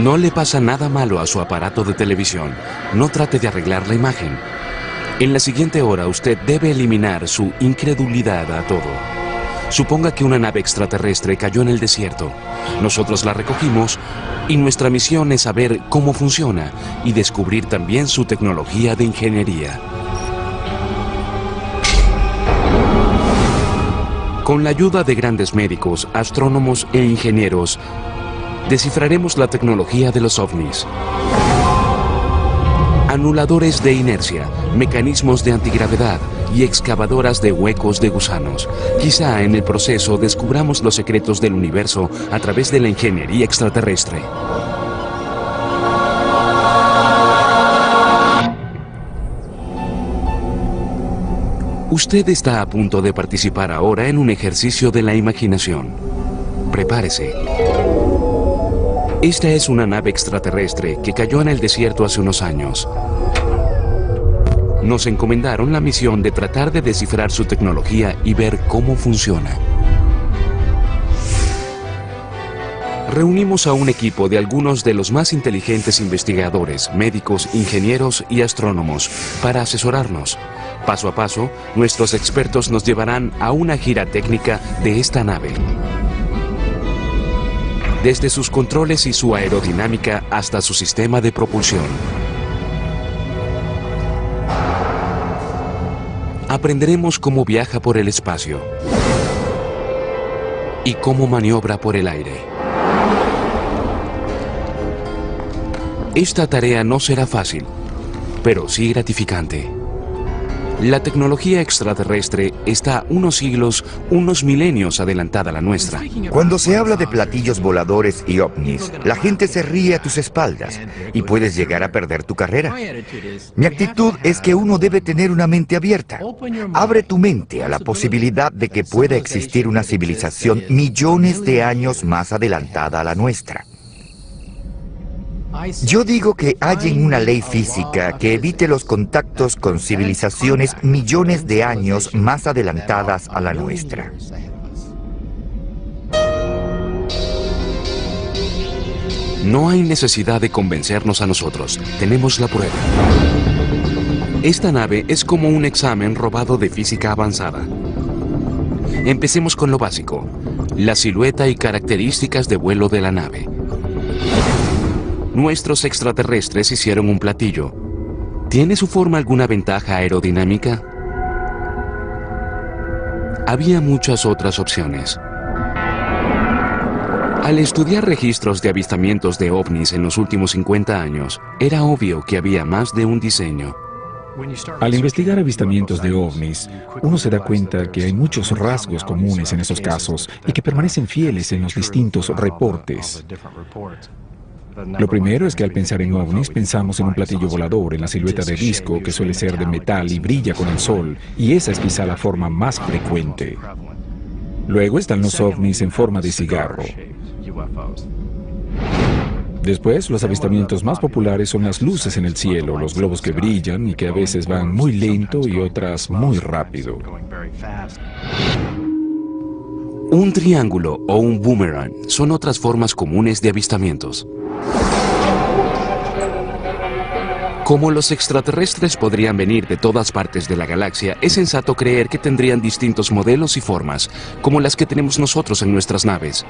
No le pasa nada malo a su aparato de televisión. No trate de arreglar la imagen. En la siguiente hora usted debe eliminar su incredulidad a todo. Suponga que una nave extraterrestre cayó en el desierto. Nosotros la recogimos y nuestra misión es saber cómo funciona y descubrir también su tecnología de ingeniería. Con la ayuda de grandes médicos, astrónomos e ingenieros, descifraremos la tecnología de los ovnis. Anuladores de inercia, mecanismos de antigravedad y excavadoras de huecos de gusanos. Quizá en el proceso descubramos los secretos del universo a través de la ingeniería extraterrestre. Usted está a punto de participar ahora en un ejercicio de la imaginación. Prepárese. Esta es una nave extraterrestre que cayó en el desierto hace unos años. Nos encomendaron la misión de tratar de descifrar su tecnología y ver cómo funciona. Reunimos a un equipo de algunos de los más inteligentes investigadores, médicos, ingenieros y astrónomos para asesorarnos. Paso a paso, nuestros expertos nos llevarán a una gira técnica de esta nave. Desde sus controles y su aerodinámica hasta su sistema de propulsión. Aprenderemos cómo viaja por el espacio y cómo maniobra por el aire. Esta tarea no será fácil, pero sí gratificante. La tecnología extraterrestre está unos siglos, unos milenios adelantada a la nuestra. Cuando se habla de platillos voladores y ovnis, la gente se ríe a tus espaldas y puedes llegar a perder tu carrera. Mi actitud es que uno debe tener una mente abierta. Abre tu mente a la posibilidad de que pueda existir una civilización millones de años más adelantada a la nuestra. Yo digo que hallen una ley física que evite los contactos con civilizaciones millones de años más adelantadas a la nuestra. No hay necesidad de convencernos a nosotros. Tenemos la prueba. Esta nave es como un examen robado de física avanzada. Empecemos con lo básico: la silueta y características de vuelo de la nave. Nuestros extraterrestres hicieron un platillo. ¿Tiene su forma alguna ventaja aerodinámica? Había muchas otras opciones. Al estudiar registros de avistamientos de ovnis en los últimos 50 años, era obvio que había más de un diseño. Al investigar avistamientos de ovnis, uno se da cuenta que hay muchos rasgos comunes en esos casos y que permanecen fieles en los distintos reportes. Lo primero es que al pensar en ovnis pensamos en un platillo volador, en la silueta de disco que suele ser de metal y brilla con el sol, y esa es quizá la forma más frecuente. Luego están los ovnis en forma de cigarro. Después, los avistamientos más populares son las luces en el cielo, los globos que brillan y que a veces van muy lento y otras muy rápido. Un triángulo o un boomerang son otras formas comunes de avistamientos. Como los extraterrestres podrían venir de todas partes de la galaxia, es sensato creer que tendrían distintos modelos y formas, como las que tenemos nosotros en nuestras naves.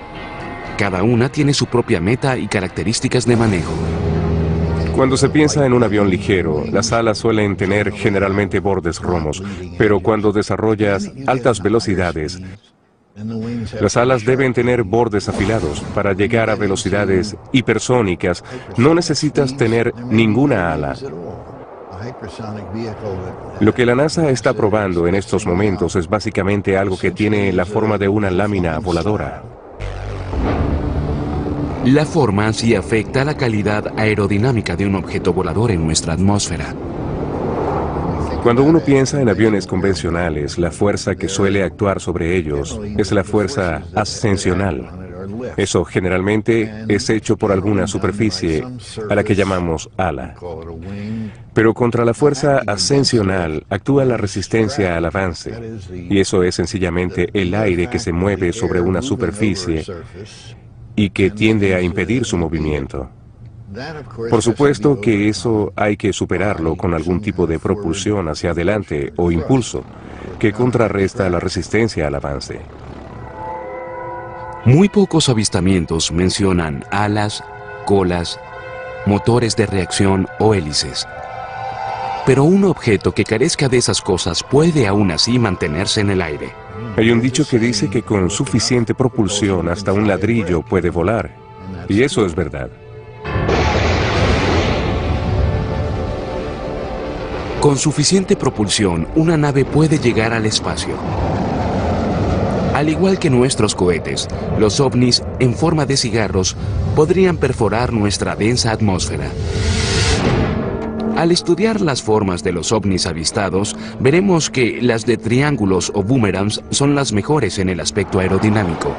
Cada una tiene su propia meta y características de manejo. Cuando se piensa en un avión ligero, las alas suelen tener generalmente bordes romos, pero cuando desarrollas altas velocidades, las alas deben tener bordes afilados. Para llegar a velocidades hipersónicas, no necesitas tener ninguna ala. Lo que la NASA está probando en estos momentos es básicamente algo que tiene la forma de una lámina voladora. La forma sí afecta la calidad aerodinámica de un objeto volador en nuestra atmósfera. Cuando uno piensa en aviones convencionales, la fuerza que suele actuar sobre ellos es la fuerza ascensional. Eso generalmente es hecho por alguna superficie a la que llamamos ala. Pero contra la fuerza ascensional actúa la resistencia al avance, y eso es sencillamente el aire que se mueve sobre una superficie y que tiende a impedir su movimiento. Por supuesto que eso hay que superarlo con algún tipo de propulsión hacia adelante o impulso que contrarresta la resistencia al avance. Muy pocos avistamientos mencionan alas, colas, motores de reacción o hélices. Pero un objeto que carezca de esas cosas puede aún así mantenerse en el aire. Hay un dicho que dice que con suficiente propulsión hasta un ladrillo puede volar. Y eso es verdad. Con suficiente propulsión, una nave puede llegar al espacio. Al igual que nuestros cohetes, los ovnis, en forma de cigarros, podrían perforar nuestra densa atmósfera. Al estudiar las formas de los ovnis avistados, veremos que las de triángulos o boomerangs son las mejores en el aspecto aerodinámico.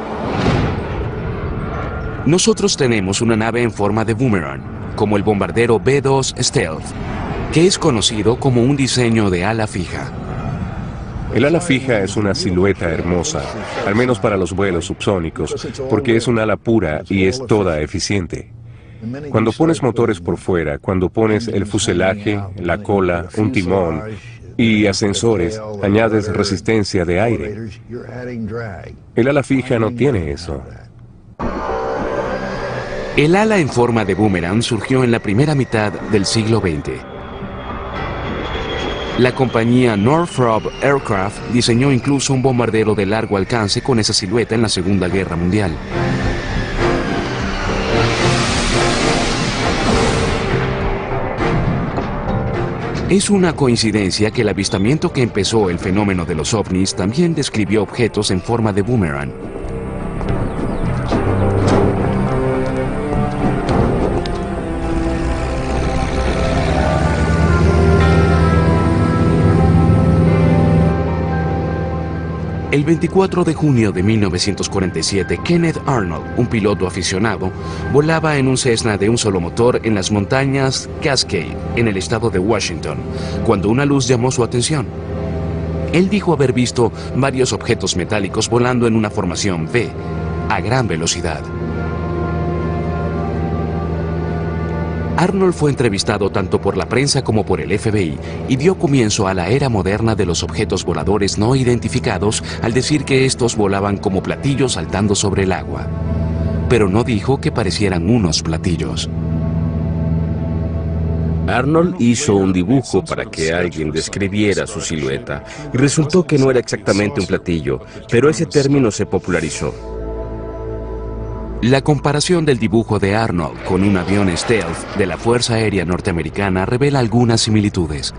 Nosotros tenemos una nave en forma de boomerang, como el bombardero B-2 Stealth, que es conocido como un diseño de ala fija. El ala fija es una silueta hermosa, al menos para los vuelos subsónicos, porque es un ala pura y es toda eficiente. Cuando pones motores por fuera, cuando pones el fuselaje, la cola, un timón y ascensores, añades resistencia de aire. El ala fija no tiene eso. El ala en forma de boomerang surgió en la primera mitad del siglo XX. La compañía Northrop Aircraft diseñó incluso un bombardero de largo alcance con esa silueta en la Segunda Guerra Mundial. Es una coincidencia que el avistamiento que empezó el fenómeno de los ovnis también describió objetos en forma de boomerang. El 24 de junio de 1947, Kenneth Arnold, un piloto aficionado, volaba en un Cessna de un solo motor en las montañas Cascade, en el estado de Washington, cuando una luz llamó su atención. Él dijo haber visto varios objetos metálicos volando en una formación V, a gran velocidad. Arnold fue entrevistado tanto por la prensa como por el FBI y dio comienzo a la era moderna de los objetos voladores no identificados al decir que estos volaban como platillos saltando sobre el agua. Pero no dijo que parecieran unos platillos. Arnold hizo un dibujo para que alguien describiera su silueta y resultó que no era exactamente un platillo, pero ese término se popularizó. La comparación del dibujo de Arnold con un avión Stealth de la Fuerza Aérea Norteamericana revela algunas similitudes.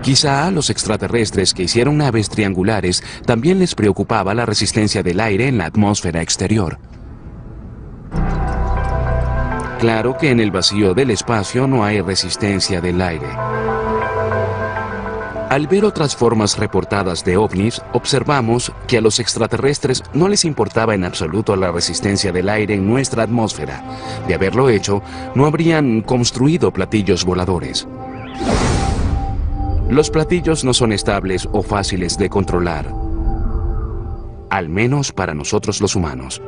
Quizá a los extraterrestres que hicieron naves triangulares también les preocupaba la resistencia del aire en la atmósfera exterior. Claro que en el vacío del espacio no hay resistencia del aire. Al ver otras formas reportadas de ovnis, observamos que a los extraterrestres no les importaba en absoluto la resistencia del aire en nuestra atmósfera. De haberlo hecho, no habrían construido platillos voladores. Los platillos no son estables o fáciles de controlar, al menos para nosotros los humanos.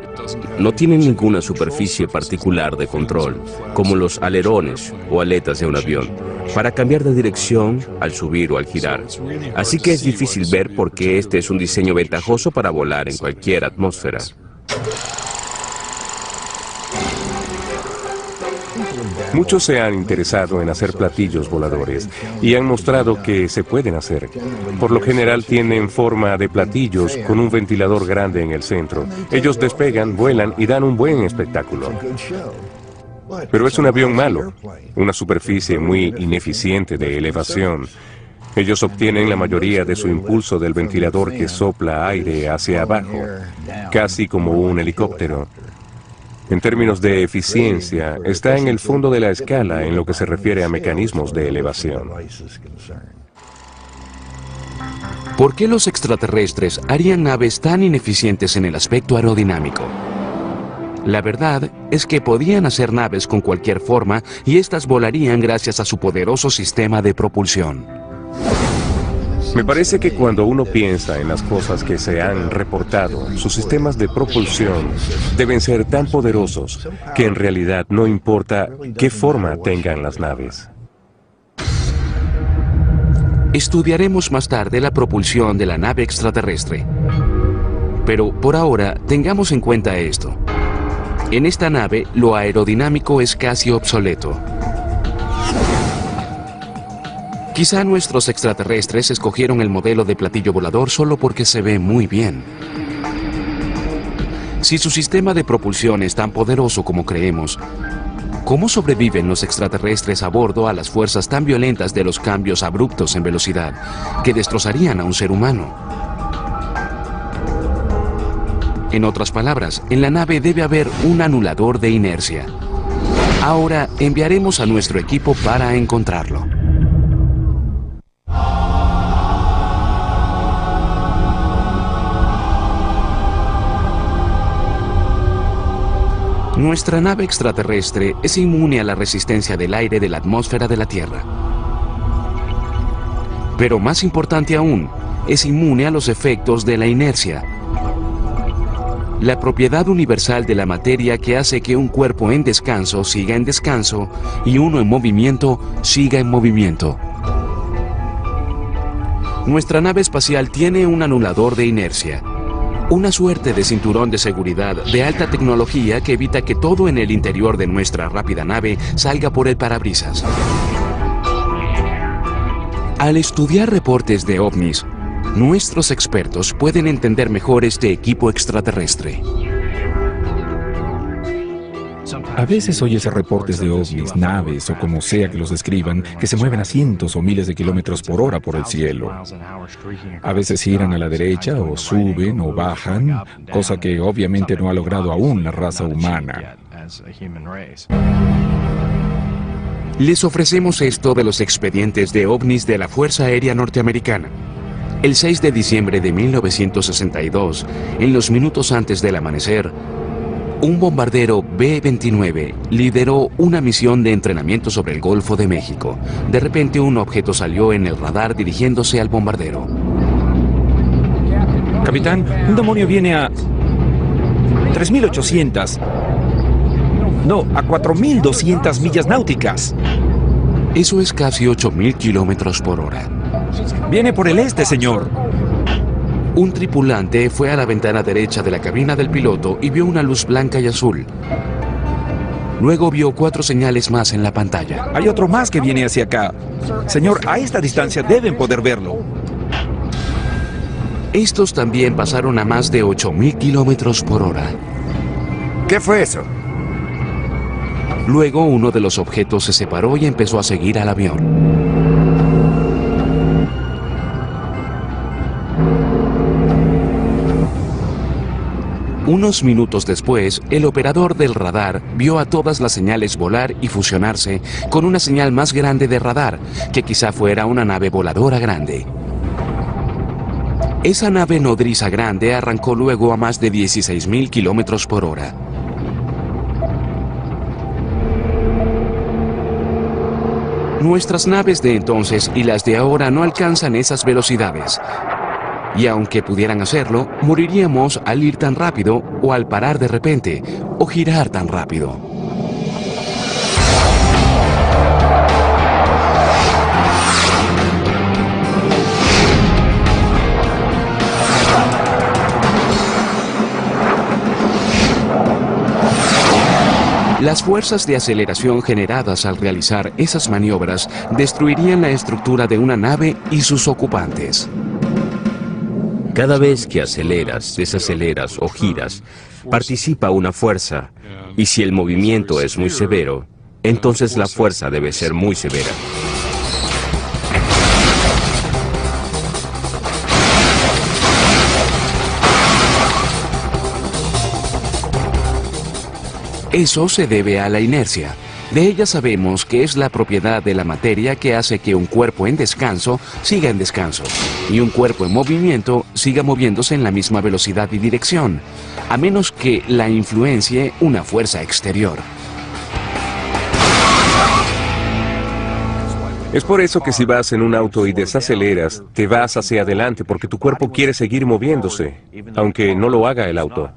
No tienen ninguna superficie particular de control, como los alerones o aletas de un avión, para cambiar de dirección al subir o al girar. Así que es difícil ver por qué este es un diseño ventajoso para volar en cualquier atmósfera. Muchos se han interesado en hacer platillos voladores y han mostrado que se pueden hacer. Por lo general tienen forma de platillos con un ventilador grande en el centro. Ellos despegan, vuelan y dan un buen espectáculo. Pero es un avión malo, una superficie muy ineficiente de elevación. Ellos obtienen la mayoría de su impulso del ventilador que sopla aire hacia abajo, casi como un helicóptero. En términos de eficiencia, está en el fondo de la escala en lo que se refiere a mecanismos de elevación. ¿Por qué los extraterrestres harían naves tan ineficientes en el aspecto aerodinámico? La verdad es que podían hacer naves con cualquier forma y éstas volarían gracias a su poderoso sistema de propulsión. Me parece que cuando uno piensa en las cosas que se han reportado, sus sistemas de propulsión deben ser tan poderosos que en realidad no importa qué forma tengan las naves. Estudiaremos más tarde la propulsión de la nave extraterrestre. Pero por ahora, tengamos en cuenta esto. En esta nave, lo aerodinámico es casi obsoleto. Quizá nuestros extraterrestres escogieron el modelo de platillo volador solo porque se ve muy bien. Si su sistema de propulsión es tan poderoso como creemos, ¿cómo sobreviven los extraterrestres a bordo a las fuerzas tan violentas de los cambios abruptos en velocidad que destrozarían a un ser humano? En otras palabras, en la nave debe haber un anulador de inercia. Ahora enviaremos a nuestro equipo para encontrarlo. Nuestra nave extraterrestre es inmune a la resistencia del aire de la atmósfera de la Tierra. Pero más importante aún, es inmune a los efectos de la inercia, la propiedad universal de la materia que hace que un cuerpo en descanso siga en descanso y uno en movimiento siga en movimiento. Nuestra nave espacial tiene un anulador de inercia. Una suerte de cinturón de seguridad de alta tecnología que evita que todo en el interior de nuestra rápida nave salga por el parabrisas. Al estudiar reportes de ovnis, nuestros expertos pueden entender mejor este equipo extraterrestre. A veces oyes reportes de ovnis, naves o como sea que los describan, que se mueven a cientos o miles de kilómetros por hora por el cielo. A veces giran a la derecha o suben o bajan, cosa que obviamente no ha logrado aún la raza humana. Les ofrecemos esto de los expedientes de ovnis de la Fuerza Aérea Norteamericana. El 6 de diciembre de 1962, en los minutos antes del amanecer, un bombardero B-29 lideró una misión de entrenamiento sobre el Golfo de México. De repente un objeto salió en el radar dirigiéndose al bombardero. Capitán, un demonio viene a 3.800. No, a 4.200 millas náuticas. Eso es casi 8.000 kilómetros por hora. Viene por el este, señor. Un tripulante fue a la ventana derecha de la cabina del piloto y vio una luz blanca y azul. Luego vio 4 señales más en la pantalla. Hay otro más que viene hacia acá. Señor, a esta distancia deben poder verlo. Estos también pasaron a más de 8.000 kilómetros por hora. ¿Qué fue eso? Luego uno de los objetos se separó y empezó a seguir al avión. Unos minutos después, el operador del radar vio a todas las señales volar y fusionarse con una señal más grande de radar, que quizá fuera una nave voladora grande. Esa nave nodriza grande arrancó luego a más de 16.000 kilómetros por hora. Nuestras naves de entonces y las de ahora no alcanzan esas velocidades. Y aunque pudieran hacerlo, moriríamos al ir tan rápido o al parar de repente o girar tan rápido. Las fuerzas de aceleración generadas al realizar esas maniobras destruirían la estructura de una nave y sus ocupantes. Cada vez que aceleras, desaceleras o giras, participa una fuerza, y si el movimiento es muy severo, entonces la fuerza debe ser muy severa. Eso se debe a la inercia. De ella sabemos que es la propiedad de la materia que hace que un cuerpo en descanso siga en descanso y un cuerpo en movimiento siga moviéndose en la misma velocidad y dirección, a menos que la influencie una fuerza exterior. Es por eso que si vas en un auto y desaceleras, te vas hacia adelante porque tu cuerpo quiere seguir moviéndose, aunque no lo haga el auto.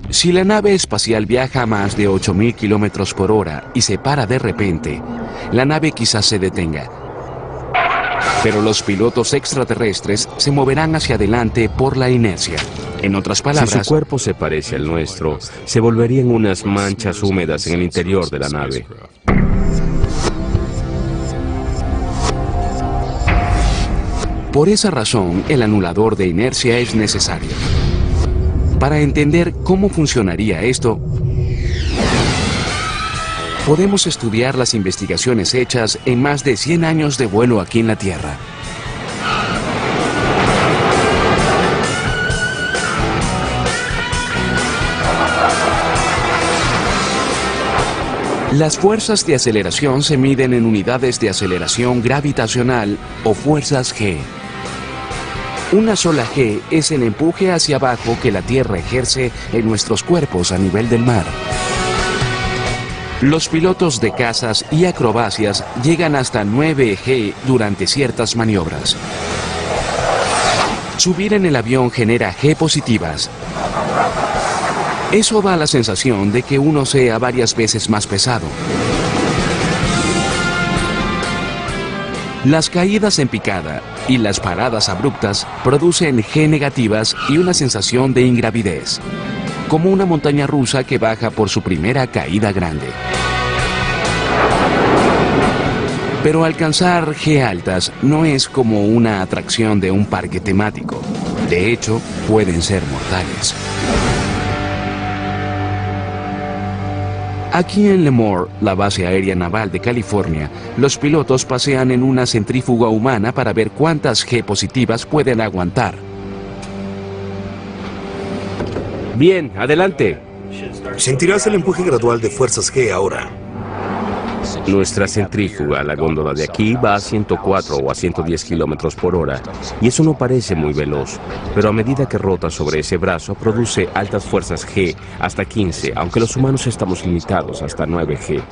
Si la nave espacial viaja a más de 8.000 kilómetros por hora y se para de repente, la nave quizás se detenga. Pero los pilotos extraterrestres se moverán hacia adelante por la inercia. En otras palabras, si su cuerpo se parece al nuestro, se volverían unas manchas húmedas en el interior de la nave. por esa razón el anulador de inercia es necesario. Para entender cómo funcionaría esto, podemos estudiar las investigaciones hechas en más de 100 años de vuelo aquí en la Tierra. Las fuerzas de aceleración se miden en unidades de aceleración gravitacional o fuerzas G. Una sola G es el empuje hacia abajo que la Tierra ejerce en nuestros cuerpos a nivel del mar. Los pilotos de cazas y acrobacias llegan hasta 9 G durante ciertas maniobras. Subir en el avión genera G positivas. Eso da la sensación de que uno sea varias veces más pesado. Las caídas en picada y las paradas abruptas producen G negativas y una sensación de ingravidez, como una montaña rusa que baja por su primera caída grande. Pero alcanzar G altas no es como una atracción de un parque temático. De hecho, pueden ser mortales. Aquí en Lemoore, la base aérea naval de California, los pilotos pasean en una centrífuga humana para ver cuántas G positivas pueden aguantar. Bien, adelante. Sentirás el empuje gradual de fuerzas G ahora. Nuestra centrífuga, la góndola de aquí, va a 104 o a 110 kilómetros por hora, y eso no parece muy veloz, pero a medida que rota sobre ese brazo, produce altas fuerzas G hasta 15, aunque los humanos estamos limitados hasta 9 G.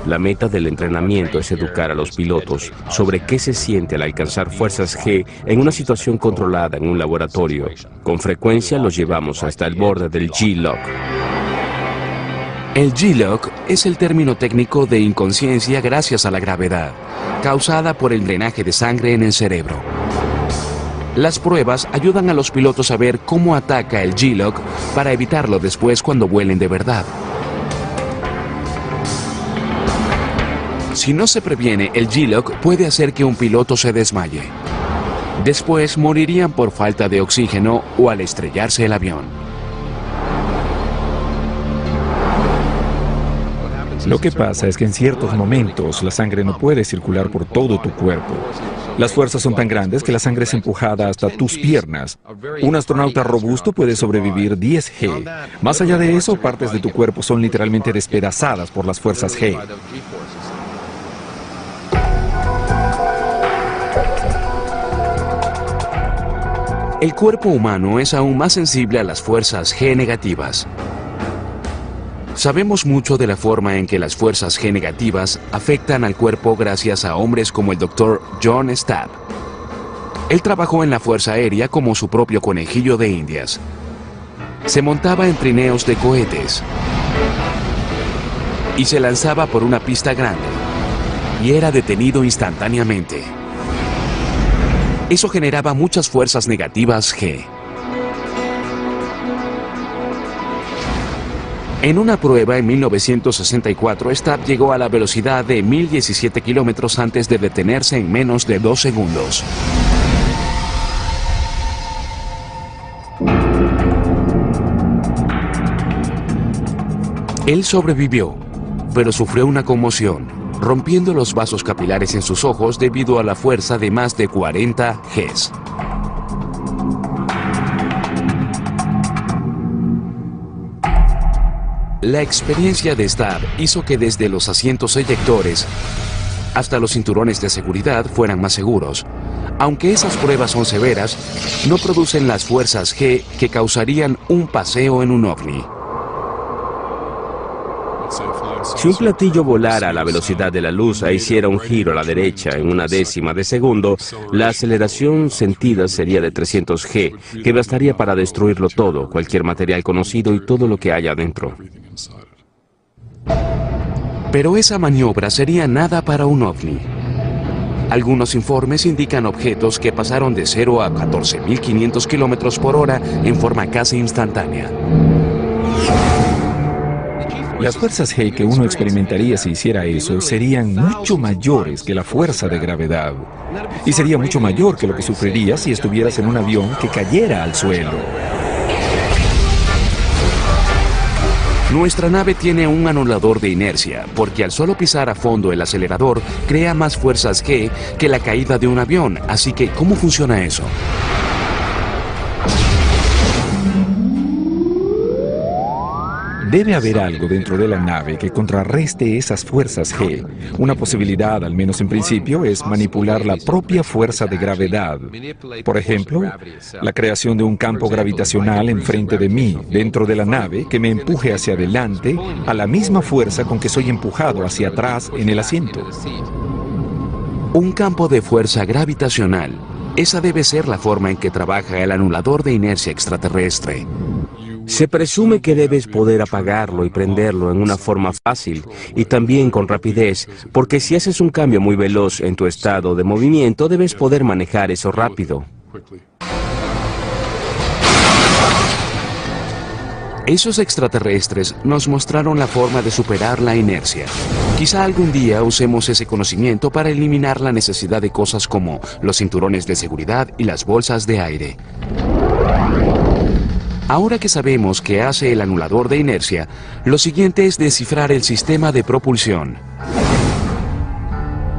La meta del entrenamiento es educar a los pilotos sobre qué se siente al alcanzar fuerzas G en una situación controlada en un laboratorio. Con frecuencia los llevamos hasta el borde del G-Lock. El G-Lock es el término técnico de inconsciencia gracias a la gravedad, causada por el drenaje de sangre en el cerebro. Las pruebas ayudan a los pilotos a ver cómo ataca el G-Lock para evitarlo después cuando vuelen de verdad. Si no se previene, el G-Lock puede hacer que un piloto se desmaye. Después morirían por falta de oxígeno o al estrellarse el avión. Lo que pasa es que en ciertos momentos la sangre no puede circular por todo tu cuerpo. Las fuerzas son tan grandes que la sangre es empujada hasta tus piernas. Un astronauta robusto puede sobrevivir 10 G. Más allá de eso, partes de tu cuerpo son literalmente despedazadas por las fuerzas G. El cuerpo humano es aún más sensible a las fuerzas G negativas. Sabemos mucho de la forma en que las fuerzas G negativas afectan al cuerpo gracias a hombres como el Dr. John Stapp. Él trabajó en la Fuerza Aérea como su propio conejillo de Indias. Se montaba en trineos de cohetes y se lanzaba por una pista grande y era detenido instantáneamente. Eso generaba muchas fuerzas negativas G. En una prueba en 1964, Stapp llegó a la velocidad de 1017 kilómetros antes de detenerse en menos de 2 segundos. Él sobrevivió, pero sufrió una conmoción, rompiendo los vasos capilares en sus ojos debido a la fuerza de más de 40 Gs. La experiencia de Stapp hizo que desde los asientos eyectores hasta los cinturones de seguridad fueran más seguros, Aunque esas pruebas son severas, no producen las fuerzas G que causarían un paseo en un ovni. Si un platillo volara a la velocidad de la luz e hiciera un giro a la derecha en una décima de segundo, la aceleración sentida sería de 300 G, que bastaría para destruirlo todo, cualquier material conocido y todo lo que haya dentro. Pero esa maniobra sería nada para un ovni. Algunos informes indican objetos que pasaron de 0 a 14.500 kilómetros por hora en forma casi instantánea. Las fuerzas G que uno experimentaría si hiciera eso serían mucho mayores que la fuerza de gravedad. Y sería mucho mayor que lo que sufrirías si estuvieras en un avión que cayera al suelo. Nuestra nave tiene un anulador de inercia, porque al solo pisar a fondo el acelerador, crea más fuerzas G que la caída de un avión. Así que, ¿cómo funciona eso? Debe haber algo dentro de la nave que contrarreste esas fuerzas G. Una posibilidad, al menos en principio, es manipular la propia fuerza de gravedad. Por ejemplo, la creación de un campo gravitacional enfrente de mí, dentro de la nave, que me empuje hacia adelante a la misma fuerza con que soy empujado hacia atrás en el asiento. Un campo de fuerza gravitacional. Esa debe ser la forma en que trabaja el anulador de inercia extraterrestre. Se presume que debes poder apagarlo y prenderlo en una forma fácil y también con rapidez, porque si haces un cambio muy veloz en tu estado de movimiento, debes poder manejar eso rápido. Esos extraterrestres nos mostraron la forma de superar la inercia. Quizá algún día usemos ese conocimiento para eliminar la necesidad de cosas como los cinturones de seguridad y las bolsas de aire. Ahora que sabemos qué hace el anulador de inercia, lo siguiente es descifrar el sistema de propulsión.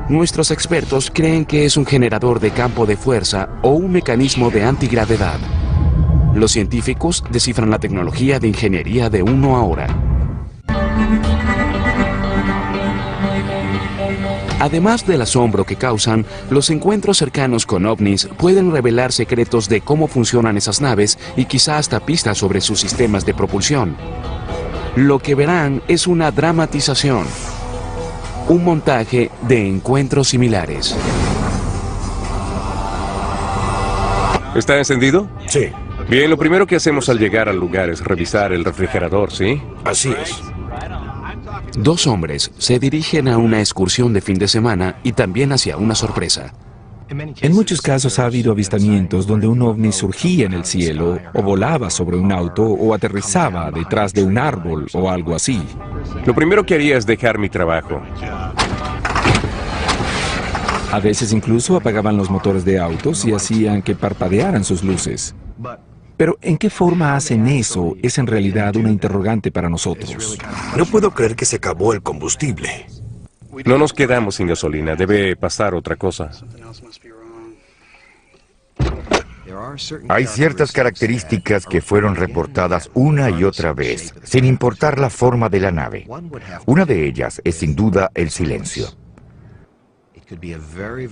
Nuestros expertos creen que es un generador de campo de fuerza o un mecanismo de antigravedad. Los científicos descifran la tecnología de ingeniería de uno ahora. Además del asombro que causan, los encuentros cercanos con ovnis pueden revelar secretos de cómo funcionan esas naves y quizá hasta pistas sobre sus sistemas de propulsión. Lo que verán es una dramatización, un montaje de encuentros similares. ¿Está encendido? Sí, Bien, lo primero que hacemos al llegar al lugar es revisar el refrigerador, ¿sí? así es. Dos hombres se dirigen a una excursión de fin de semana y también hacia una sorpresa. En muchos casos ha habido avistamientos donde un ovni surgía en el cielo, o volaba sobre un auto, o aterrizaba detrás de un árbol, o algo así. Lo primero que haría es dejar mi trabajo. A veces incluso apagaban los motores de autos y hacían que parpadearan sus luces. Pero ¿en qué forma hacen eso? Es en realidad una interrogante para nosotros. No puedo creer que se acabó el combustible. No nos quedamos sin gasolina, debe pasar otra cosa. Hay ciertas características que fueron reportadas una y otra vez, sin importar la forma de la nave. Una de ellas es sin duda el silencio.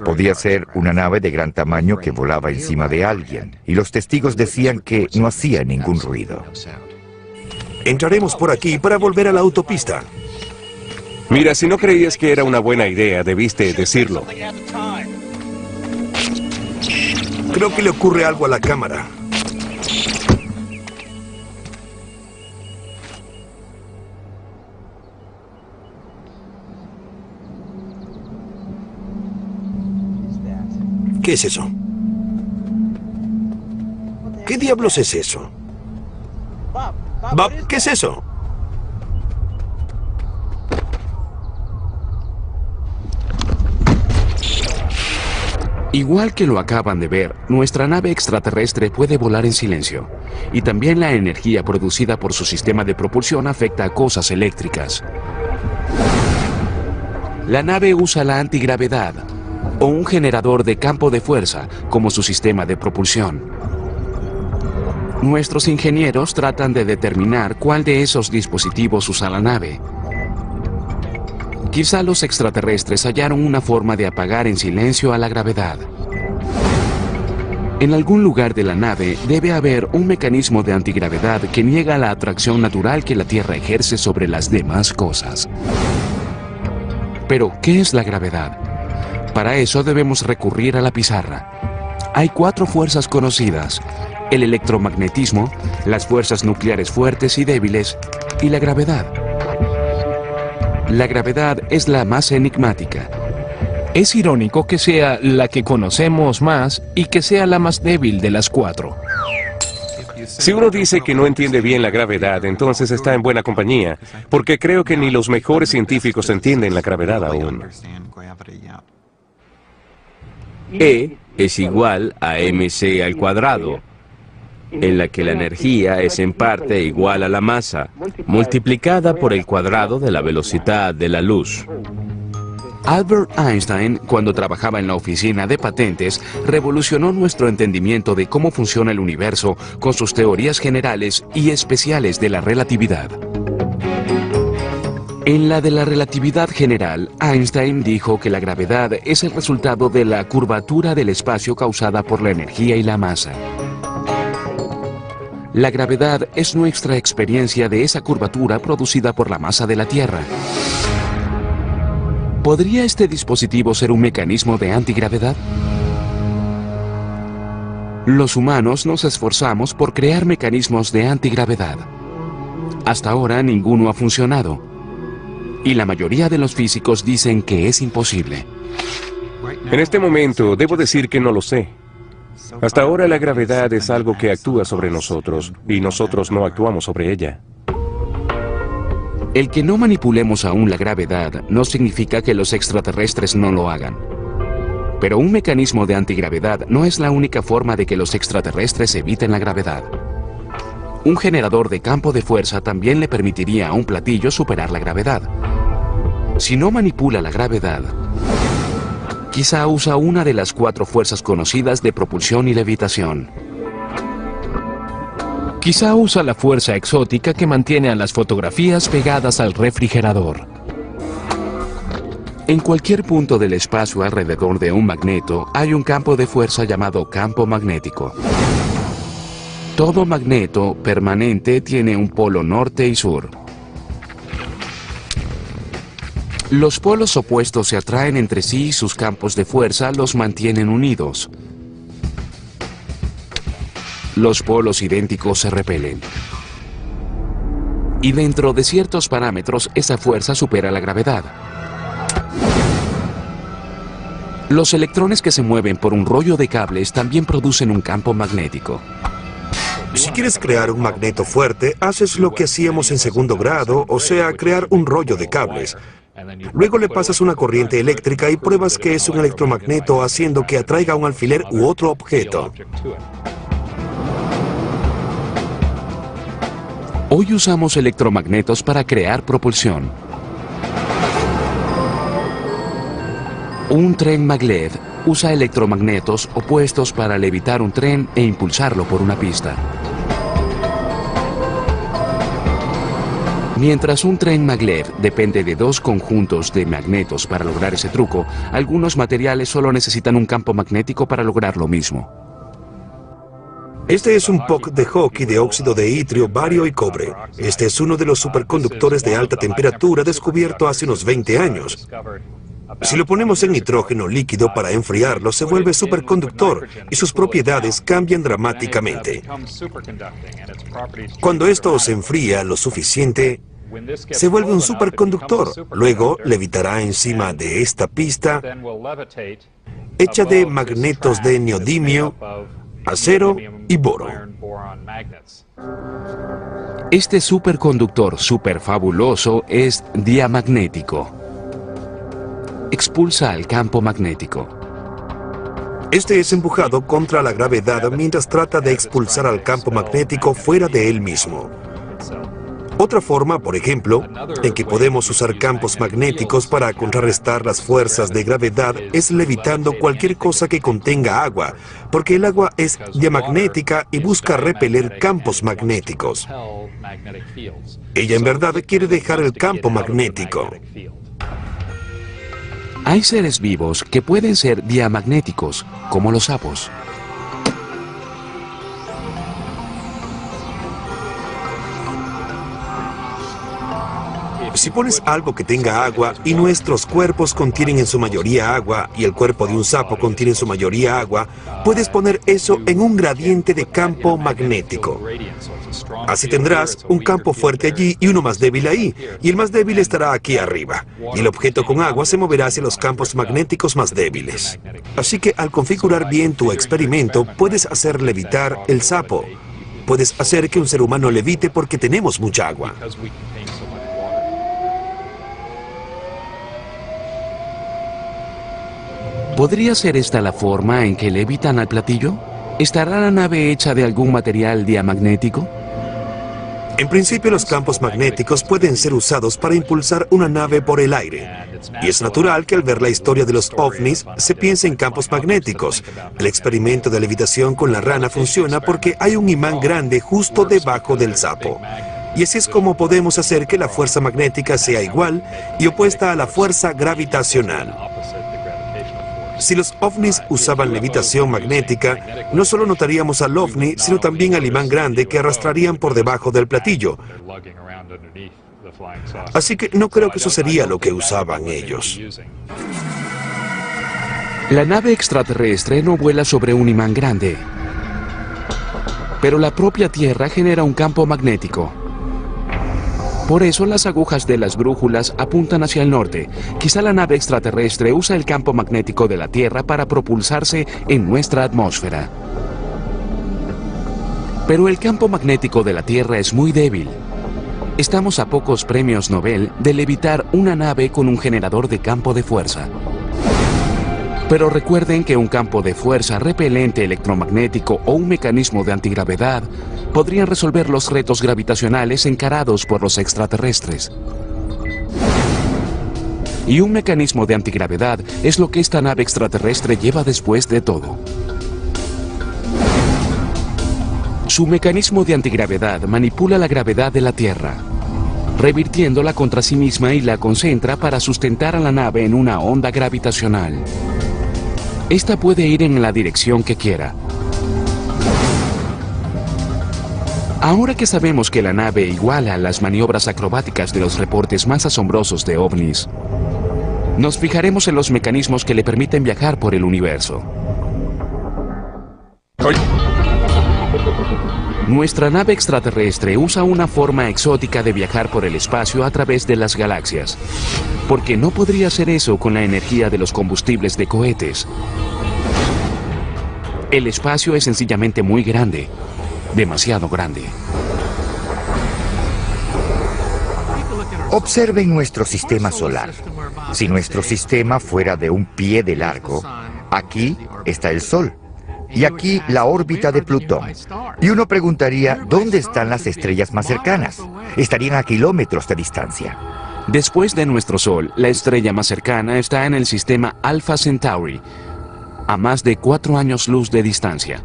Podía ser una nave de gran tamaño que volaba encima de alguien, y los testigos decían que no hacía ningún ruido. Entraremos por aquí para volver a la autopista. Mira, si no creías que era una buena idea, debiste decirlo. Creo que le ocurre algo a la cámara. ¿Qué es eso? ¿Qué diablos es eso? Bob, ¿qué es eso? Igual que lo acaban de ver, nuestra nave extraterrestre puede volar en silencio. Y también la energía producida por su sistema de propulsión afecta a cosas eléctricas. La nave usa la antigravedad o un generador de campo de fuerza como su sistema de propulsión. Nuestros ingenieros tratan de determinar cuál de esos dispositivos usa la nave. Quizá los extraterrestres hallaron una forma de apagar en silencio a la gravedad. En algún lugar de la nave debe haber un mecanismo de antigravedad que niega la atracción natural que la Tierra ejerce sobre las demás cosas. Pero, ¿qué es la gravedad? Para eso debemos recurrir a la pizarra. Hay 4 fuerzas conocidas: el electromagnetismo, las fuerzas nucleares fuertes y débiles, y la gravedad. La gravedad es la más enigmática. Es irónico que sea la que conocemos más y que sea la más débil de las 4. Si uno dice que no entiende bien la gravedad, entonces está en buena compañía, porque creo que ni los mejores científicos entienden la gravedad aún. E es igual a mc al cuadrado, en la que la energía es en parte igual a la masa, multiplicada por el cuadrado de la velocidad de la luz. Albert Einstein, cuando trabajaba en la oficina de patentes, revolucionó nuestro entendimiento de cómo funciona el universo con sus teorías generales y especiales de la relatividad. En la de la relatividad general, Einstein dijo que la gravedad es el resultado de la curvatura del espacio causada por la energía y la masa. La gravedad es nuestra experiencia de esa curvatura producida por la masa de la Tierra. ¿Podría este dispositivo ser un mecanismo de antigravedad? Los humanos nos esforzamos por crear mecanismos de antigravedad. Hasta ahora ninguno ha funcionado. Y la mayoría de los físicos dicen que es imposible. En este momento, debo decir que no lo sé. Hasta ahora la gravedad es algo que actúa sobre nosotros, y nosotros no actuamos sobre ella. El que no manipulemos aún la gravedad no significa que los extraterrestres no lo hagan. Pero un mecanismo de antigravedad no es la única forma de que los extraterrestres eviten la gravedad. Un generador de campo de fuerza también le permitiría a un platillo superar la gravedad. Si no manipula la gravedad, quizá usa una de las 4 fuerzas conocidas de propulsión y levitación. Quizá usa la fuerza exótica que mantiene a las fotografías pegadas al refrigerador. En cualquier punto del espacio alrededor de un magneto hay un campo de fuerza llamado campo magnético. Todo magneto permanente tiene un polo norte y sur. Los polos opuestos se atraen entre sí y sus campos de fuerza los mantienen unidos. Los polos idénticos se repelen. Y dentro de ciertos parámetros, esa fuerza supera la gravedad. Los electrones que se mueven por un rollo de cables también producen un campo magnético. Si quieres crear un magneto fuerte, haces lo que hacíamos en segundo grado, o sea, crear un rollo de cables. Luego le pasas una corriente eléctrica y pruebas que es un electromagneto haciendo que atraiga un alfiler u otro objeto. Hoy usamos electromagnetos para crear propulsión. Un tren maglev usa electromagnetos opuestos para levitar un tren e impulsarlo por una pista. Mientras un tren maglev depende de 2 conjuntos de magnetos para lograr ese truco, algunos materiales solo necesitan un campo magnético para lograr lo mismo. Este es un puck de hockey de óxido de itrio, bario y cobre. Este es uno de los superconductores de alta temperatura descubierto hace unos 20 años. Si lo ponemos en nitrógeno líquido para enfriarlo, se vuelve superconductor y sus propiedades cambian dramáticamente. Cuando esto se enfría lo suficiente, se vuelve un superconductor. Luego levitará encima de esta pista hecha de magnetos de neodimio, acero y boro. Este superconductor superfabuloso es diamagnético. Expulsa al campo magnético. Este es empujado contra la gravedad mientras trata de expulsar al campo magnético fuera de él mismo. Otra forma, por ejemplo, en que podemos usar campos magnéticos para contrarrestar las fuerzas de gravedad es levitando cualquier cosa que contenga agua, porque el agua es diamagnética y busca repeler campos magnéticos. Ella en verdad quiere dejar el campo magnético. Hay seres vivos que pueden ser diamagnéticos, como los sapos. Si pones algo que tenga agua y nuestros cuerpos contienen en su mayoría agua y el cuerpo de un sapo contiene en su mayoría agua, puedes poner eso en un gradiente de campo magnético. Así tendrás un campo fuerte allí y uno más débil ahí, y el más débil estará aquí arriba, y el objeto con agua se moverá hacia los campos magnéticos más débiles. Así que al configurar bien tu experimento, puedes hacer levitar el sapo. Puedes hacer que un ser humano levite porque tenemos mucha agua. ¿Podría ser esta la forma en que levitan al platillo? ¿Estará la nave hecha de algún material diamagnético? En principio, los campos magnéticos pueden ser usados para impulsar una nave por el aire. Y es natural que al ver la historia de los ovnis se piense en campos magnéticos. El experimento de levitación con la rana funciona porque hay un imán grande justo debajo del sapo. Y así es como podemos hacer que la fuerza magnética sea igual y opuesta a la fuerza gravitacional. Si los ovnis usaban levitación magnética, no solo notaríamos al ovni, sino también al imán grande que arrastrarían por debajo del platillo. Así que no creo que eso sería lo que usaban ellos. La nave extraterrestre no vuela sobre un imán grande, pero la propia Tierra genera un campo magnético. Por eso las agujas de las brújulas apuntan hacia el norte. Quizá la nave extraterrestre usa el campo magnético de la Tierra para propulsarse en nuestra atmósfera. Pero el campo magnético de la Tierra es muy débil. Estamos a pocos premios Nobel de levitar una nave con un generador de campo de fuerza. Pero recuerden que un campo de fuerza repelente electromagnético o un mecanismo de antigravedad podrían resolver los retos gravitacionales encarados por los extraterrestres. Y un mecanismo de antigravedad es lo que esta nave extraterrestre lleva después de todo. Su mecanismo de antigravedad manipula la gravedad de la Tierra, revirtiéndola contra sí misma y la concentra para sustentar a la nave en una onda gravitacional. Esta puede ir en la dirección que quiera. Ahora que sabemos que la nave iguala las maniobras acrobáticas de los reportes más asombrosos de ovnis, nos fijaremos en los mecanismos que le permiten viajar por el universo. Nuestra nave extraterrestre usa una forma exótica de viajar por el espacio a través de las galaxias, porque no podría hacer eso con la energía de los combustibles de cohetes. El espacio es sencillamente muy grande, demasiado grande. Observen nuestro sistema solar. Si nuestro sistema fuera de un pie de largo, aquí está el Sol. Y aquí la órbita de Plutón. Y uno preguntaría, ¿dónde están las estrellas más cercanas? Estarían a kilómetros de distancia. Después de nuestro Sol, la estrella más cercana está en el sistema Alpha Centauri, a más de 4 años luz de distancia.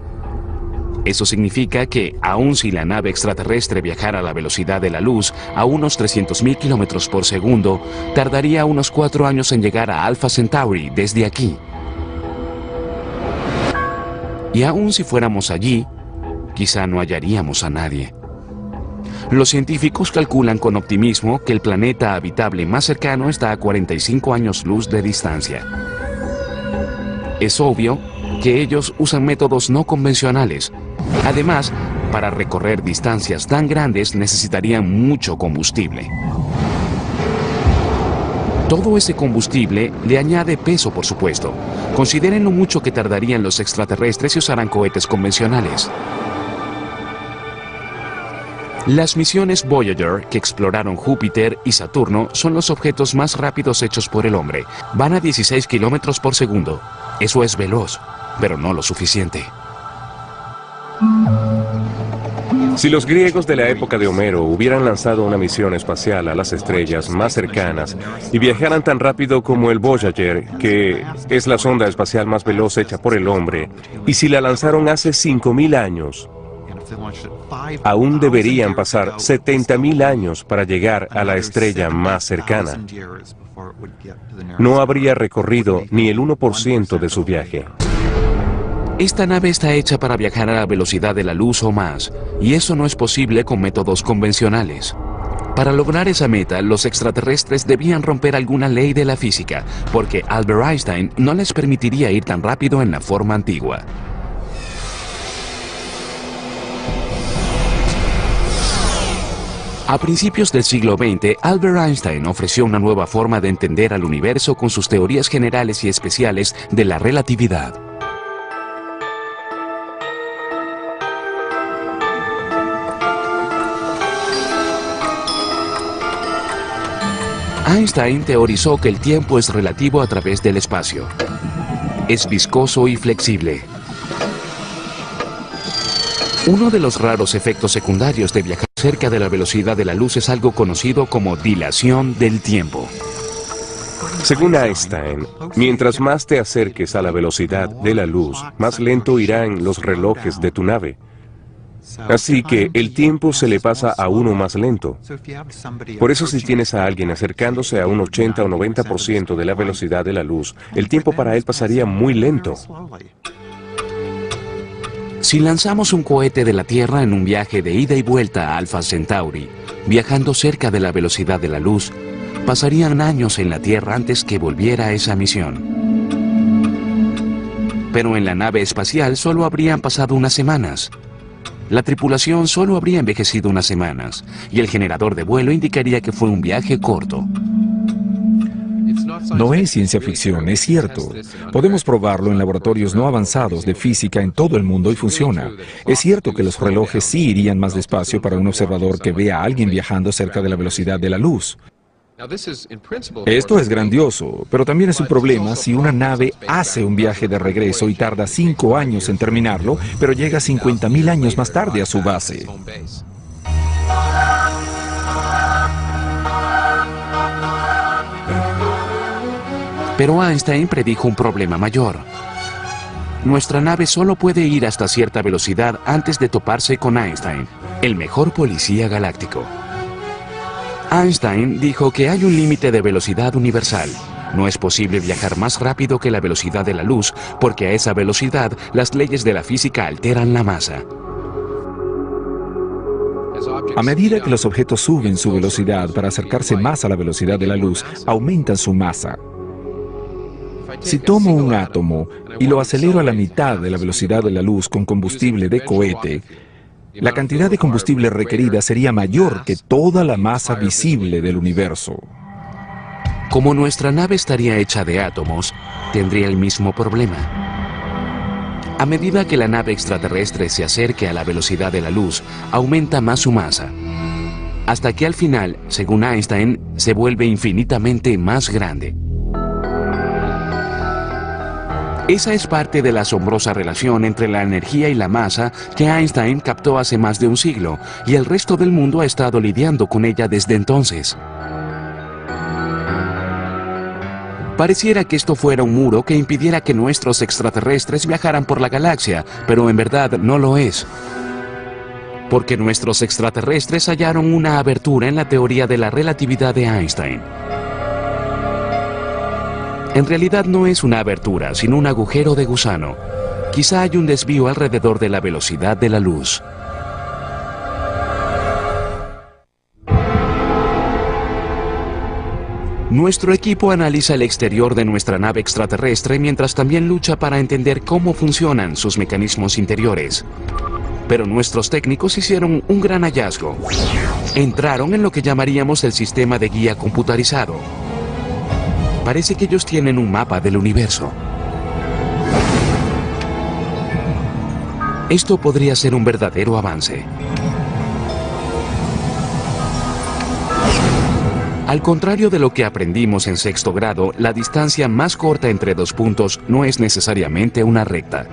Eso significa que, aun si la nave extraterrestre viajara a la velocidad de la luz, a unos 300.000 kilómetros por segundo, tardaría unos 4 años en llegar a Alpha Centauri desde aquí. Y aun si fuéramos allí, quizá no hallaríamos a nadie. Los científicos calculan con optimismo que el planeta habitable más cercano está a 45 años luz de distancia. Es obvio que ellos usan métodos no convencionales. Además, para recorrer distancias tan grandes necesitarían mucho combustible. Todo ese combustible le añade peso, por supuesto. Consideren lo mucho que tardarían los extraterrestres si usaran cohetes convencionales. Las misiones Voyager, que exploraron Júpiter y Saturno, son los objetos más rápidos hechos por el hombre. Van a 16 kilómetros por segundo. Eso es veloz, pero no lo suficiente. Si los griegos de la época de Homero hubieran lanzado una misión espacial a las estrellas más cercanas y viajaran tan rápido como el Voyager, que es la sonda espacial más veloz hecha por el hombre, y si la lanzaron hace 5.000 años, aún deberían pasar 70.000 años para llegar a la estrella más cercana. No habría recorrido ni el 1% de su viaje. Esta nave está hecha para viajar a la velocidad de la luz o más, y eso no es posible con métodos convencionales. Para lograr esa meta, los extraterrestres debían romper alguna ley de la física, porque Albert Einstein no les permitiría ir tan rápido en la forma antigua. A principios del siglo XX, Albert Einstein ofreció una nueva forma de entender al universo con sus teorías generales y especiales de la relatividad. Einstein teorizó que el tiempo es relativo a través del espacio. Es viscoso y flexible. Uno de los raros efectos secundarios de viajar cerca de la velocidad de la luz es algo conocido como dilación del tiempo. Según Einstein, mientras más te acerques a la velocidad de la luz, más lento irán los relojes de tu nave. Así que el tiempo se le pasa a uno más lento. Por eso si tienes a alguien acercándose a un 80 o 90% de la velocidad de la luz, el tiempo para él pasaría muy lento. Si lanzamos un cohete de la Tierra en un viaje de ida y vuelta a Alpha Centauri, viajando cerca de la velocidad de la luz, pasarían años en la Tierra antes que volviera a esa misión. Pero en la nave espacial solo habrían pasado unas semanas. La tripulación solo habría envejecido unas semanas, y el generador de vuelo indicaría que fue un viaje corto. No es ciencia ficción, es cierto. Podemos probarlo en laboratorios no avanzados de física en todo el mundo y funciona. Es cierto que los relojes sí irían más despacio para un observador que vea a alguien viajando cerca de la velocidad de la luz. Esto es grandioso, pero también es un problema si una nave hace un viaje de regreso y tarda 5 años en terminarlo, pero llega 50.000 años más tarde a su base. Pero Einstein predijo un problema mayor. Nuestra nave solo puede ir hasta cierta velocidad antes de toparse con Einstein, el mejor policía galáctico. Einstein dijo que hay un límite de velocidad universal. No es posible viajar más rápido que la velocidad de la luz, porque a esa velocidad las leyes de la física alteran la masa. A medida que los objetos suben su velocidad para acercarse más a la velocidad de la luz, aumentan su masa. Si tomo un átomo y lo acelero a la mitad de la velocidad de la luz con combustible de cohete, la cantidad de combustible requerida sería mayor que toda la masa visible del universo. Como nuestra nave estaría hecha de átomos, tendría el mismo problema. A medida que la nave extraterrestre se acerque a la velocidad de la luz, aumenta más su masa, hasta que al final, según Einstein, se vuelve infinitamente más grande. Esa es parte de la asombrosa relación entre la energía y la masa que Einstein captó hace más de un siglo, y el resto del mundo ha estado lidiando con ella desde entonces. Pareciera que esto fuera un muro que impidiera que nuestros extraterrestres viajaran por la galaxia, pero en verdad no lo es. Porque nuestros extraterrestres hallaron una abertura en la teoría de la relatividad de Einstein. En realidad no es una abertura, sino un agujero de gusano. Quizá hay un desvío alrededor de la velocidad de la luz. Nuestro equipo analiza el exterior de nuestra nave extraterrestre mientras también lucha para entender cómo funcionan sus mecanismos interiores. Pero nuestros técnicos hicieron un gran hallazgo. Entraron en lo que llamaríamos el sistema de guía computarizado. Parece que ellos tienen un mapa del universo. Esto podría ser un verdadero avance. Al contrario de lo que aprendimos en sexto grado, la distancia más corta entre dos puntos no es necesariamente una recta.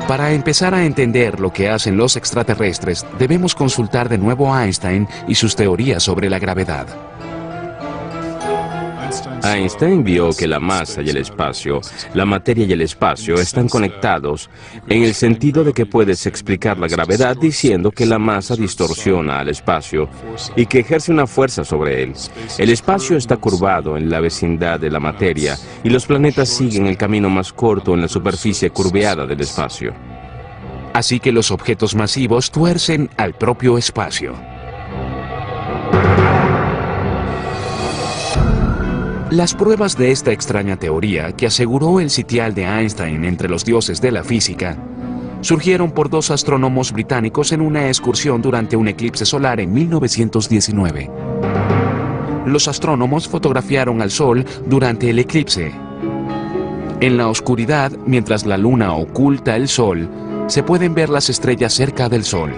Para empezar a entender lo que hacen los extraterrestres, debemos consultar de nuevo a Einstein y sus teorías sobre la gravedad. Einstein vio que la masa y el espacio, la materia y el espacio están conectados en el sentido de que puedes explicar la gravedad diciendo que la masa distorsiona al espacio y que ejerce una fuerza sobre él. El espacio está curvado en la vecindad de la materia y los planetas siguen el camino más corto en la superficie curveada del espacio. Así que los objetos masivos tuercen al propio espacio. Las pruebas de esta extraña teoría, que aseguró el sitial de Einstein entre los dioses de la física, surgieron por dos astrónomos británicos en una excursión durante un eclipse solar en 1919. Los astrónomos fotografiaron al Sol durante el eclipse. En la oscuridad, mientras la Luna oculta el Sol, se pueden ver las estrellas cerca del Sol.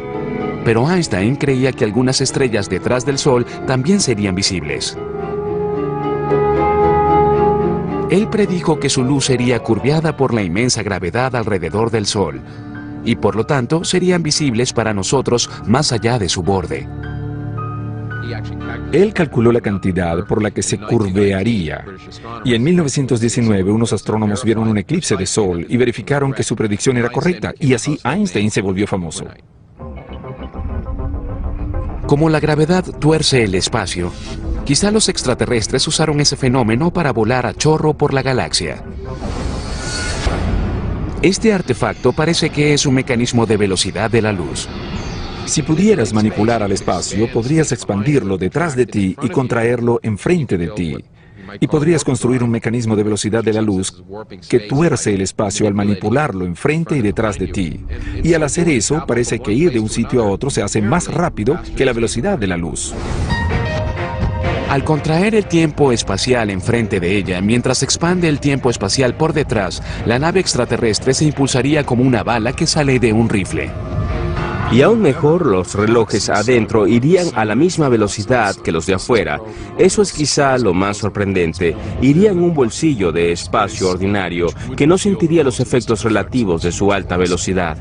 Pero Einstein creía que algunas estrellas detrás del Sol también serían visibles. Él predijo que su luz sería curveada por la inmensa gravedad alrededor del Sol, y por lo tanto serían visibles para nosotros más allá de su borde. Él calculó la cantidad por la que se curvearía, y en 1919 unos astrónomos vieron un eclipse de Sol y verificaron que su predicción era correcta, y así Einstein se volvió famoso. Como la gravedad tuerce el espacio, quizá los extraterrestres usaron ese fenómeno para volar a chorro por la galaxia. Este artefacto parece que es un mecanismo de velocidad de la luz. Si pudieras manipular al espacio, podrías expandirlo detrás de ti y contraerlo enfrente de ti. Y podrías construir un mecanismo de velocidad de la luz que tuerce el espacio al manipularlo enfrente y detrás de ti. Y al hacer eso, parece que ir de un sitio a otro se hace más rápido que la velocidad de la luz. Al contraer el tiempo espacial enfrente de ella, mientras expande el tiempo espacial por detrás, la nave extraterrestre se impulsaría como una bala que sale de un rifle. Y aún mejor, los relojes adentro irían a la misma velocidad que los de afuera. Eso es quizá lo más sorprendente. Iría en un bolsillo de espacio ordinario que no sentiría los efectos relativos de su alta velocidad.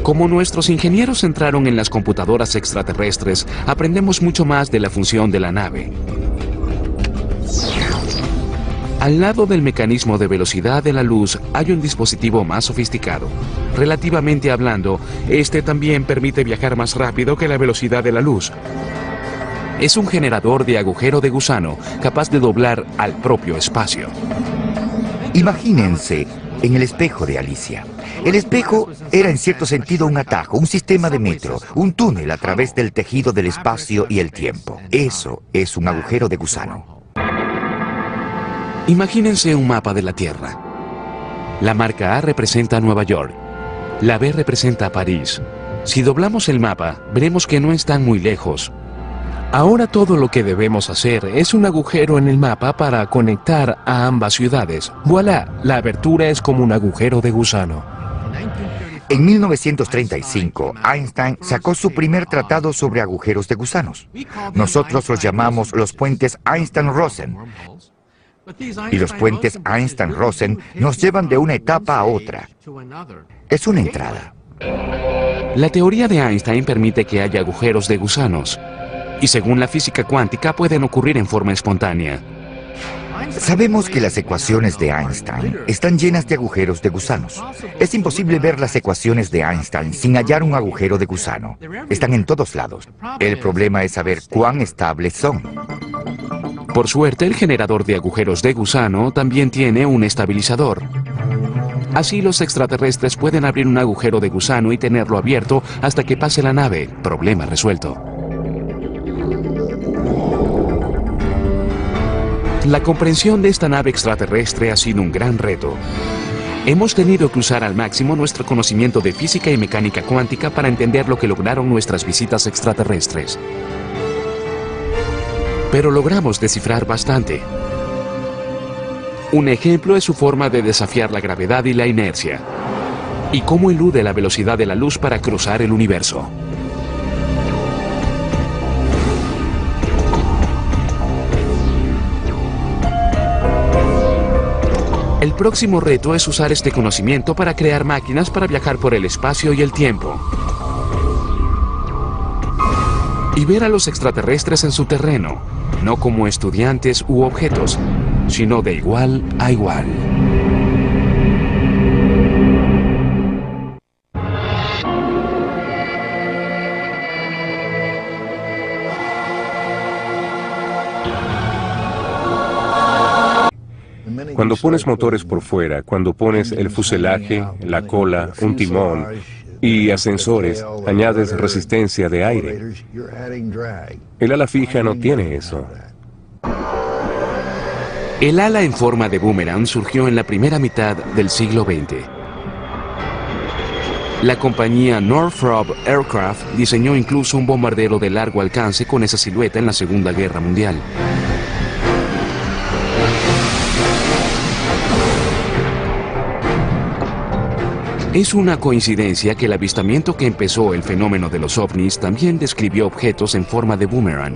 Como nuestros ingenieros entraron en las computadoras extraterrestres, aprendemos mucho más de la función de la nave. Al lado del mecanismo de velocidad de la luz hay un dispositivo más sofisticado. Relativamente hablando, este también permite viajar más rápido que la velocidad de la luz. Es un generador de agujero de gusano capaz de doblar al propio espacio. Imagínense en el espejo de Alicia. El espejo era en cierto sentido un atajo, un sistema de metro, un túnel a través del tejido del espacio y el tiempo. Eso es un agujero de gusano. Imagínense un mapa de la Tierra. La marca A representa Nueva York. La B representa París. Si doblamos el mapa, veremos que no están muy lejos. Ahora todo lo que debemos hacer es un agujero en el mapa para conectar a ambas ciudades. ¡Voilá! La abertura es como un agujero de gusano. En 1935, Einstein sacó su primer tratado sobre agujeros de gusanos. Nosotros los llamamos los puentes Einstein-Rosen. Y los puentes Einstein-Rosen nos llevan de una etapa a otra. Es una entrada. La teoría de Einstein permite que haya agujeros de gusanos. Y según la física cuántica pueden ocurrir en forma espontánea. Sabemos que las ecuaciones de Einstein están llenas de agujeros de gusanos. Es imposible ver las ecuaciones de Einstein sin hallar un agujero de gusano. Están en todos lados. El problema es saber cuán estables son. Por suerte, el generador de agujeros de gusano también tiene un estabilizador. Así los extraterrestres pueden abrir un agujero de gusano y tenerlo abierto hasta que pase la nave. Problema resuelto. La comprensión de esta nave extraterrestre ha sido un gran reto. Hemos tenido que usar al máximo nuestro conocimiento de física y mecánica cuántica para entender lo que lograron nuestras visitas extraterrestres. Pero logramos descifrar bastante. Un ejemplo es su forma de desafiar la gravedad y la inercia, y cómo elude la velocidad de la luz para cruzar el universo. El próximo reto es usar este conocimiento para crear máquinas para viajar por el espacio y el tiempo. Y ver a los extraterrestres en su terreno, no como estudiantes u objetos, sino de igual a igual. Cuando pones motores por fuera, cuando pones el fuselaje, la cola, un timón y ascensores, añades resistencia de aire. El ala fija no tiene eso. El ala en forma de boomerang surgió en la primera mitad del siglo XX. La compañía Northrop Aircraft diseñó incluso un bombardero de largo alcance con esa silueta en la Segunda Guerra Mundial. Es una coincidencia que el avistamiento que empezó el fenómeno de los ovnis también describió objetos en forma de boomerang.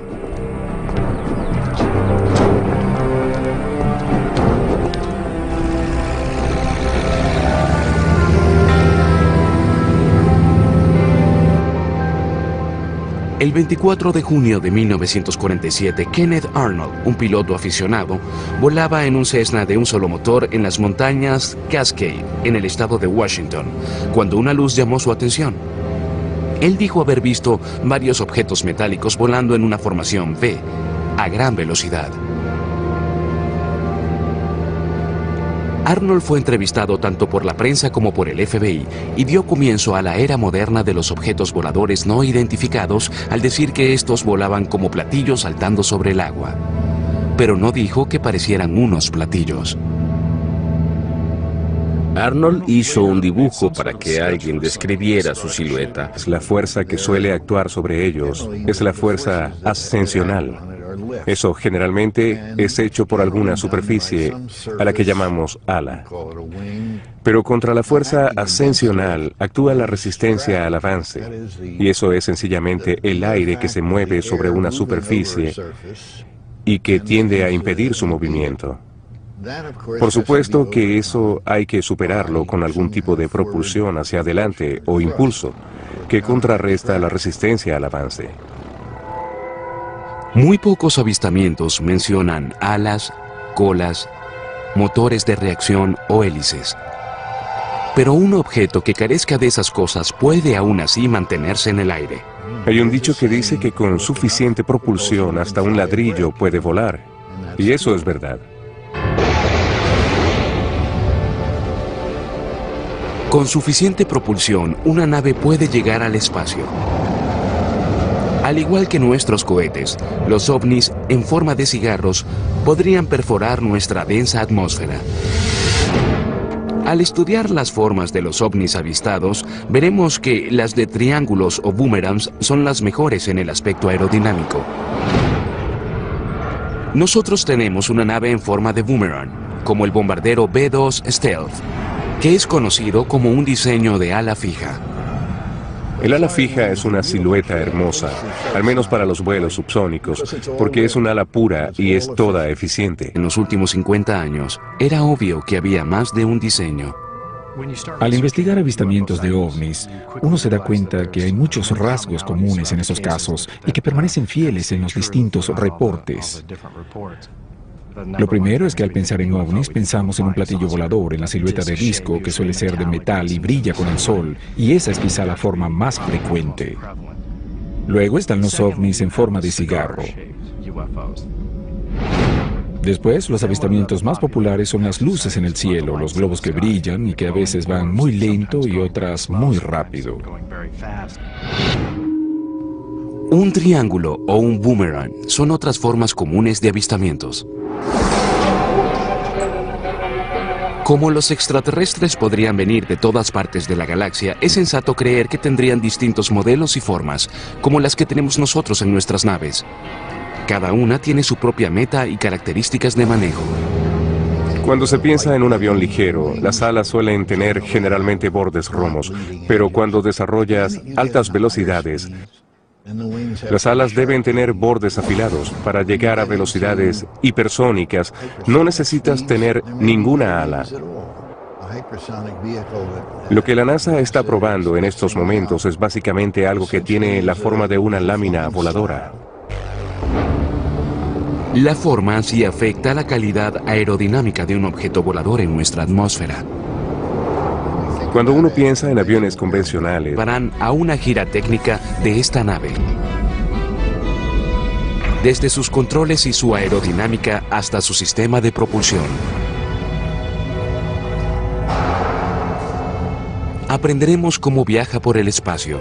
El 24 de junio de 1947, Kenneth Arnold, un piloto aficionado, volaba en un Cessna de un solo motor en las montañas Cascade, en el estado de Washington, cuando una luz llamó su atención. Él dijo haber visto varios objetos metálicos volando en una formación V, a gran velocidad. Arnold fue entrevistado tanto por la prensa como por el FBI y dio comienzo a la era moderna de los objetos voladores no identificados al decir que estos volaban como platillos saltando sobre el agua. Pero no dijo que parecieran unos platillos. Arnold hizo un dibujo para que alguien describiera su silueta. La fuerza que suele actuar sobre ellos es la fuerza ascensional. Eso generalmente es hecho por alguna superficie a la que llamamos ala. Pero contra la fuerza ascensional actúa la resistencia al avance, y eso es sencillamente el aire que se mueve sobre una superficie y que tiende a impedir su movimiento. Por supuesto que eso hay que superarlo con algún tipo de propulsión hacia adelante o impulso que contrarresta la resistencia al avance. Muy pocos avistamientos mencionan alas, colas, motores de reacción o hélices. Pero un objeto que carezca de esas cosas puede aún así mantenerse en el aire. Hay un dicho que dice que con suficiente propulsión hasta un ladrillo puede volar. Y eso es verdad. Con suficiente propulsión, una nave puede llegar al espacio. Al igual que nuestros cohetes, los ovnis, en forma de cigarros, podrían perforar nuestra densa atmósfera. Al estudiar las formas de los ovnis avistados, veremos que las de triángulos o boomerangs son las mejores en el aspecto aerodinámico. Nosotros tenemos una nave en forma de boomerang, como el bombardero B-2 Stealth, que es conocido como un diseño de ala fija. El ala fija es una silueta hermosa, al menos para los vuelos subsónicos, porque es un ala pura y es toda eficiente. En los últimos 50 años, era obvio que había más de un diseño. Al investigar avistamientos de ovnis, uno se da cuenta que hay muchos rasgos comunes en esos casos y que permanecen fieles en los distintos reportes. Lo primero es que al pensar en ovnis pensamos en un platillo volador en la silueta de disco que suele ser de metal y brilla con el sol, y esa es quizá la forma más frecuente. Luego están los ovnis en forma de cigarro. Después, los avistamientos más populares son las luces en el cielo, los globos que brillan y que a veces van muy lento y otras muy rápido. Un triángulo o un boomerang son otras formas comunes de avistamientos. Como los extraterrestres podrían venir de todas partes de la galaxia, es sensato creer que tendrían distintos modelos y formas, como las que tenemos nosotros en nuestras naves. Cada una tiene su propia meta y características de manejo. Cuando se piensa en un avión ligero, las alas suelen tener generalmente bordes romos, pero cuando desarrollas altas velocidades, las alas deben tener bordes afilados. Para llegar a velocidades hipersónicas, no necesitas tener ninguna ala. Lo que la NASA está probando en estos momentos es básicamente algo que tiene la forma de una lámina voladora. La forma sí afecta la calidad aerodinámica de un objeto volador en nuestra atmósfera. Cuando uno piensa en aviones convencionales, Van a una gira técnica de esta nave. Desde sus controles y su aerodinámica hasta su sistema de propulsión. Aprenderemos cómo viaja por el espacio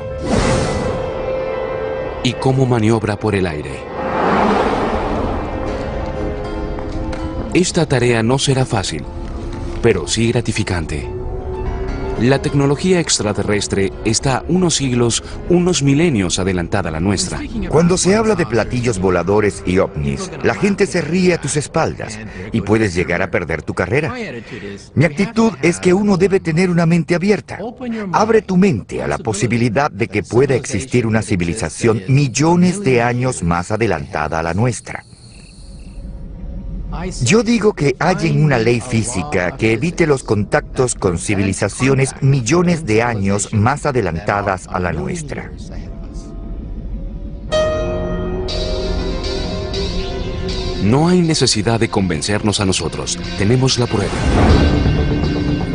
y cómo maniobra por el aire. Esta tarea no será fácil, pero sí gratificante. La tecnología extraterrestre está unos siglos, unos milenios adelantada a la nuestra. Cuando se habla de platillos voladores y ovnis, la gente se ríe a tus espaldas y puedes llegar a perder tu carrera. Mi actitud es que uno debe tener una mente abierta. Abre tu mente a la posibilidad de que pueda existir una civilización millones de años más adelantada a la nuestra. Yo digo que hallen una ley física que evite los contactos con civilizaciones millones de años más adelantadas a la nuestra. No hay necesidad de convencernos a nosotros, tenemos la prueba.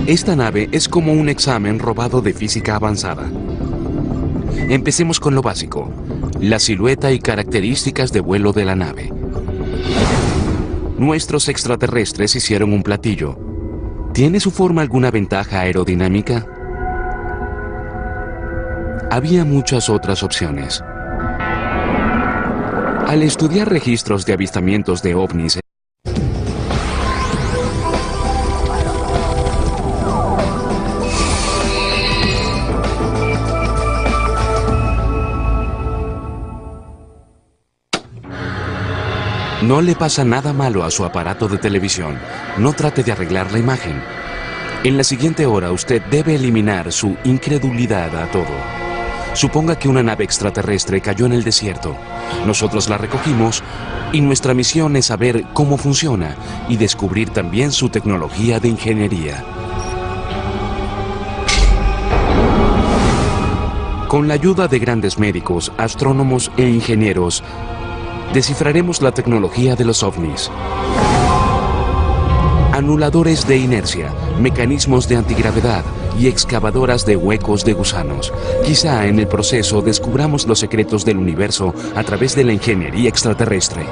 Esta nave es como un examen robado de física avanzada. Empecemos con lo básico, la silueta y características de vuelo de la nave. Nuestros extraterrestres hicieron un platillo. ¿Tiene su forma alguna ventaja aerodinámica? Había muchas otras opciones. Al estudiar registros de avistamientos de ovnis, no le pasa nada malo a su aparato de televisión. No trate de arreglar la imagen. En la siguiente hora usted debe eliminar su incredulidad a todo. Suponga que una nave extraterrestre cayó en el desierto. Nosotros la recogimos y nuestra misión es saber cómo funciona y descubrir también su tecnología de ingeniería. Con la ayuda de grandes médicos, astrónomos e ingenieros, descifraremos la tecnología de los ovnis. Anuladores de inercia, mecanismos de antigravedad y excavadoras de huecos de gusanos. Quizá en el proceso descubramos los secretos del universo a través de la ingeniería extraterrestre.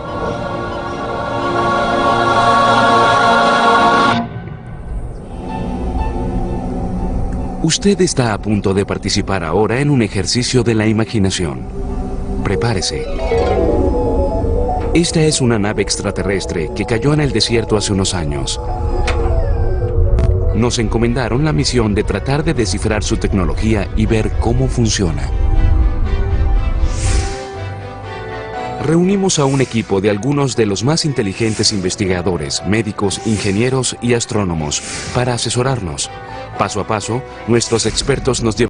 Usted está a punto de participar ahora en un ejercicio de la imaginación. Prepárese. Esta es una nave extraterrestre que cayó en el desierto hace unos años. Nos encomendaron la misión de tratar de descifrar su tecnología y ver cómo funciona. Reunimos a un equipo de algunos de los más inteligentes investigadores, médicos, ingenieros y astrónomos para asesorarnos. Paso a paso, nuestros expertos nos llevan